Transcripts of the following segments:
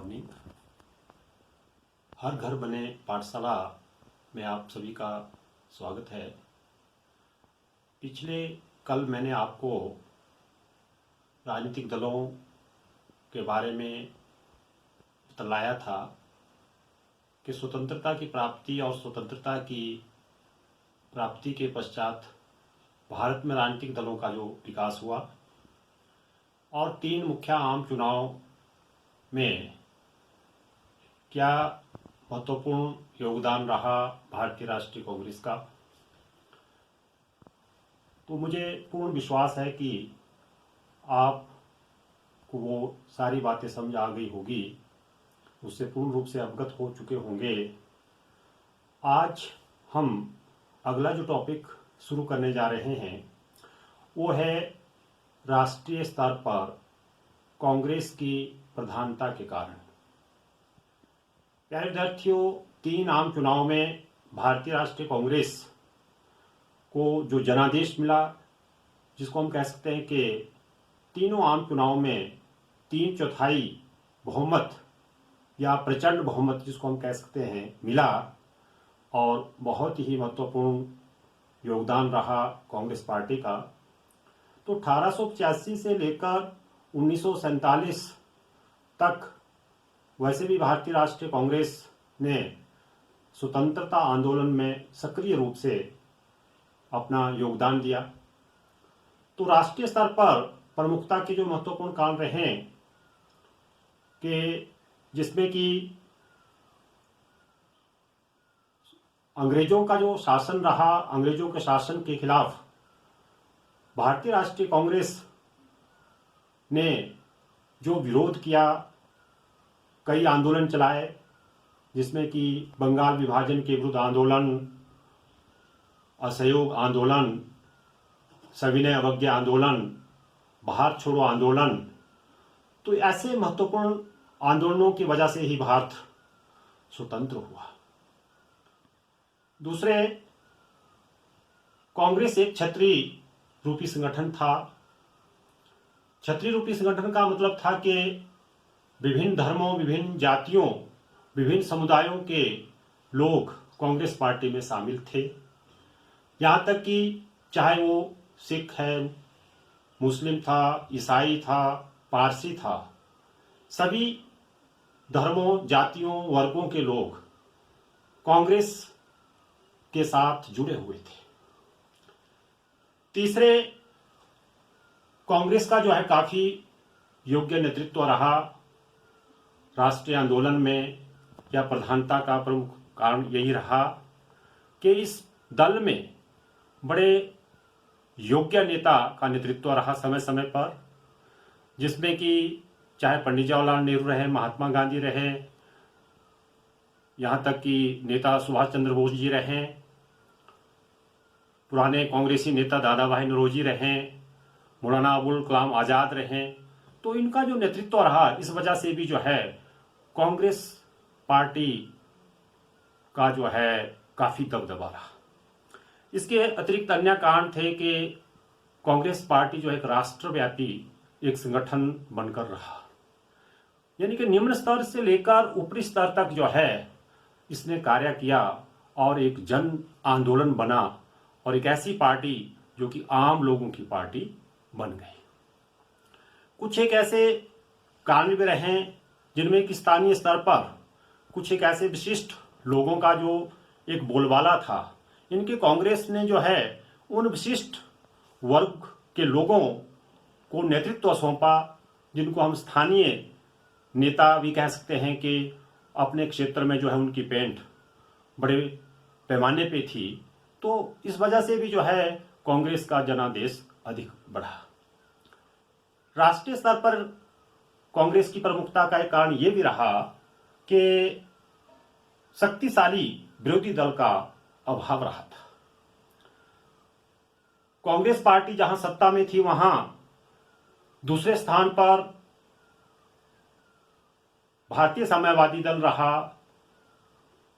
Morning. हर घर बने पाठशाला में आप सभी का स्वागत है। पिछले कल मैंने आपको राजनीतिक दलों के बारे में बतलाया था कि स्वतंत्रता की प्राप्ति और स्वतंत्रता की प्राप्ति के पश्चात भारत में राजनीतिक दलों का जो विकास हुआ और 3 मुख्य आम चुनाव में क्या महत्वपूर्ण योगदान रहा भारतीय राष्ट्रीय कांग्रेस का, तो मुझे पूर्ण विश्वास है कि आपको वो सारी बातें समझ आ गई होगी, उससे पूर्ण रूप से अवगत हो चुके होंगे। आज हम अगला जो टॉपिक शुरू करने जा रहे हैं वो है राष्ट्रीय स्तर पर कांग्रेस की प्रधानता के कारण। प्यारे विद्यार्थियों, 3 आम चुनाव में भारतीय राष्ट्रीय कांग्रेस को जो जनादेश मिला, जिसको हम कह सकते हैं कि तीनों आम चुनाव में 3/4 बहुमत या प्रचंड बहुमत जिसको हम कह सकते हैं मिला और बहुत ही महत्वपूर्ण योगदान रहा कांग्रेस पार्टी का। तो 1885 से लेकर 1947 तक वैसे भी भारतीय राष्ट्रीय कांग्रेस ने स्वतंत्रता आंदोलन में सक्रिय रूप से अपना योगदान दिया। तो राष्ट्रीय स्तर पर प्रमुखता के जो महत्वपूर्ण कारण रहे कि जिसमें कि अंग्रेजों का जो शासन रहा, अंग्रेजों के शासन के खिलाफ भारतीय राष्ट्रीय कांग्रेस ने जो विरोध किया, कई आंदोलन चलाए, जिसमें कि बंगाल विभाजन के विरुद्ध आंदोलन, असहयोग आंदोलन, सविनय अवज्ञा आंदोलन, भारत छोड़ो आंदोलन। तो ऐसे महत्वपूर्ण आंदोलनों की वजह से ही भारत स्वतंत्र हुआ। दूसरे, कांग्रेस एक क्षत्रिय रूपी संगठन था। क्षत्रिय रूपी संगठन का मतलब था कि विभिन्न धर्मों, विभिन्न जातियों, विभिन्न समुदायों के लोग कांग्रेस पार्टी में शामिल थे। यहाँ तक कि चाहे वो सिख है, मुस्लिम था, ईसाई था, पारसी था, सभी धर्मों, जातियों, वर्गों के लोग कांग्रेस के साथ जुड़े हुए थे। तीसरे, कांग्रेस का जो है काफी योग्य नेतृत्व रहा राष्ट्रीय आंदोलन में, या प्रधानता का प्रमुख कारण यही रहा कि इस दल में बड़े योग्य नेता का नेतृत्व रहा समय समय पर, जिसमें कि चाहे पंडित जवाहरलाल नेहरू रहे, महात्मा गांधी रहे, यहाँ तक कि नेता सुभाष चंद्र बोस जी रहे, पुराने कांग्रेसी नेता दादा भाई नौरोजी रहे, मौलाना अबुल कलाम आज़ाद रहे। तो इनका जो नेतृत्व रहा, इस वजह से भी जो है कांग्रेस पार्टी का जो है काफी दबदबा रहा। इसके अतिरिक्त अन्य कारण थे कि कांग्रेस पार्टी जो एक राष्ट्रव्यापी एक संगठन बनकर रहा, यानी कि निम्न स्तर से लेकर ऊपरी स्तर तक जो है इसने कार्य किया और एक जन आंदोलन बना और एक ऐसी पार्टी जो कि आम लोगों की पार्टी बन गई। कुछ एक ऐसे कारण भी रहे जिनमें कि स्थानीय स्तर पर कुछ एक ऐसे विशिष्ट लोगों का जो एक बोलबाला था। इनके कांग्रेस ने जो है उन विशिष्ट वर्ग के लोगों को नेतृत्व सौंपा, जिनको हम स्थानीय नेता भी कह सकते हैं कि अपने क्षेत्र में जो है उनकी पेंट बड़े पैमाने पे थी। तो इस वजह से भी जो है कांग्रेस का जनादेश अधिक बढ़ा। राष्ट्रीय स्तर पर कांग्रेस की प्रमुखता का एक कारण यह भी रहा कि शक्तिशाली विरोधी दल का अभाव रहा था। कांग्रेस पार्टी जहां सत्ता में थी, वहां दूसरे स्थान पर भारतीय साम्यवादी दल रहा।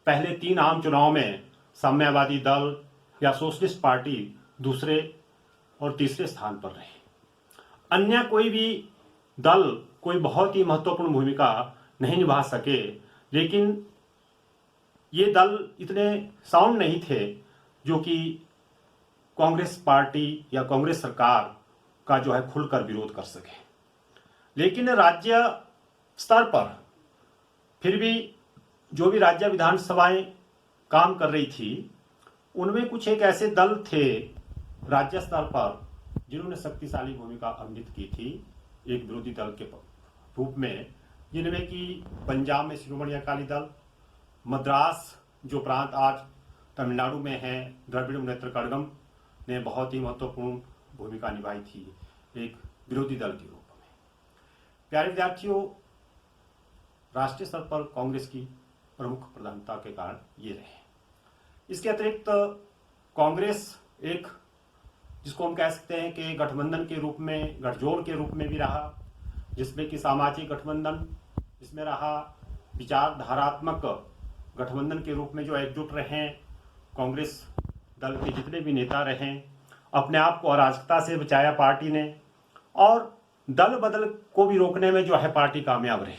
पहले 3 आम चुनाव में साम्यवादी दल या सोशलिस्ट पार्टी दूसरे और तीसरे स्थान पर रहे। अन्य कोई भी दल कोई बहुत ही महत्वपूर्ण भूमिका नहीं निभा सके, लेकिन ये दल इतने साउंड नहीं थे जो कि कांग्रेस पार्टी या कांग्रेस सरकार का जो है खुलकर विरोध कर सके। लेकिन राज्य स्तर पर फिर भी जो भी राज्य विधानसभाएं काम कर रही थी, उनमें कुछ एक ऐसे दल थे राज्य स्तर पर जिन्होंने शक्तिशाली भूमिका अभिनीत की थी एक विरोधी दल के रूप में, जिनमें कि पंजाब में शिरोमणि अकाली दल, मद्रास जो प्रांत आज तमिलनाडु में है, द्रविड़ मुनेत्र कड़गम ने बहुत ही महत्वपूर्ण भूमिका निभाई थी एक विरोधी दल के रूप में। प्यारे विद्यार्थियों, राष्ट्रीय स्तर पर कांग्रेस की प्रमुख प्रधानता के कारण ये रहे। इसके अतिरिक्त कांग्रेस एक जिसको हम कह सकते हैं कि गठबंधन के रूप में, गठजोड़ के रूप में भी रहा, जिसमें कि सामाजिक गठबंधन इसमें रहा, विचारधारात्मक गठबंधन के रूप में जो एकजुट रहे कांग्रेस दल के जितने भी नेता रहे, अपने आप को अराजकता से बचाया पार्टी ने, और दल बदल को भी रोकने में जो है पार्टी कामयाब रही।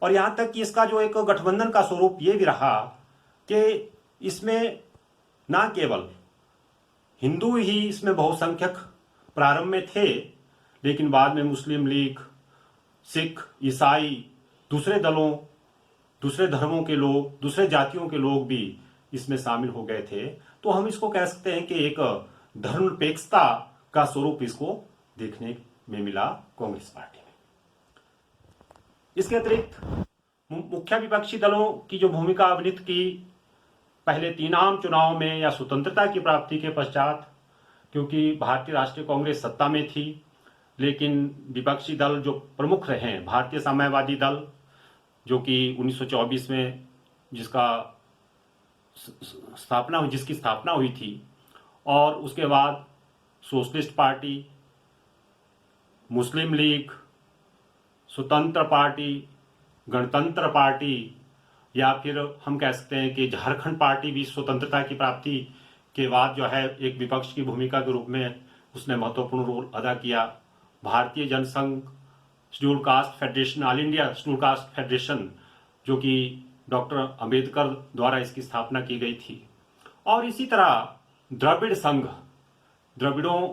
और यहाँ तक कि इसका जो एक गठबंधन का स्वरूप ये भी रहा कि इसमें ना केवल हिंदू ही इसमें बहुसंख्यक प्रारंभ में थे, लेकिन बाद में मुस्लिम लीग, सिख, ईसाई, दूसरे दलों, दूसरे धर्मों के लोग, दूसरे जातियों के लोग भी इसमें शामिल हो गए थे। तो हम इसको कह सकते हैं कि एक धर्मनिरपेक्षता का स्वरूप इसको देखने में मिला कांग्रेस पार्टी में। इसके अतिरिक्त मुख्य विपक्षी दलों की जो भूमिका अभिनीत की पहले 3 आम चुनाव में या स्वतंत्रता की प्राप्ति के पश्चात, क्योंकि भारतीय राष्ट्रीय कांग्रेस सत्ता में थी, लेकिन विपक्षी दल जो प्रमुख रहे, भारतीय साम्यवादी दल जो कि 1924 में जिसकी स्थापना हुई थी, और उसके बाद सोशलिस्ट पार्टी, मुस्लिम लीग, स्वतंत्र पार्टी, गणतंत्र पार्टी, या फिर हम कह सकते हैं कि झारखंड पार्टी भी स्वतंत्रता की प्राप्ति के बाद जो है एक विपक्ष की भूमिका के रूप में उसने महत्वपूर्ण रोल अदा किया। Bharatiya Jana Sangh, schedule caste federation, all India schedule caste federation, जो कि डॉक्टर अंबेडकर द्वारा इसकी स्थापना की गई थी। और इसी तरह द्रविड़ संघ, द्रविड़ों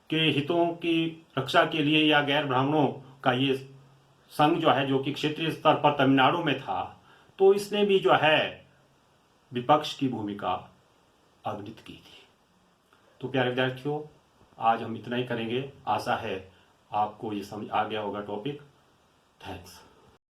के हितों की रक्षा के लिए या गैर ब्राह्मणों का ये संघ जो है, जो कि क्षेत्रीय स्तर पर तमिलनाडु में था, तो इसने भी जो है विपक्ष की भूमिका अभिनीत की थी। तो प्यारे विद्यार्थियों, आज हम इतना ही करेंगे। आशा है आपको ये समझ आ गया होगा टॉपिक। थैंक्स।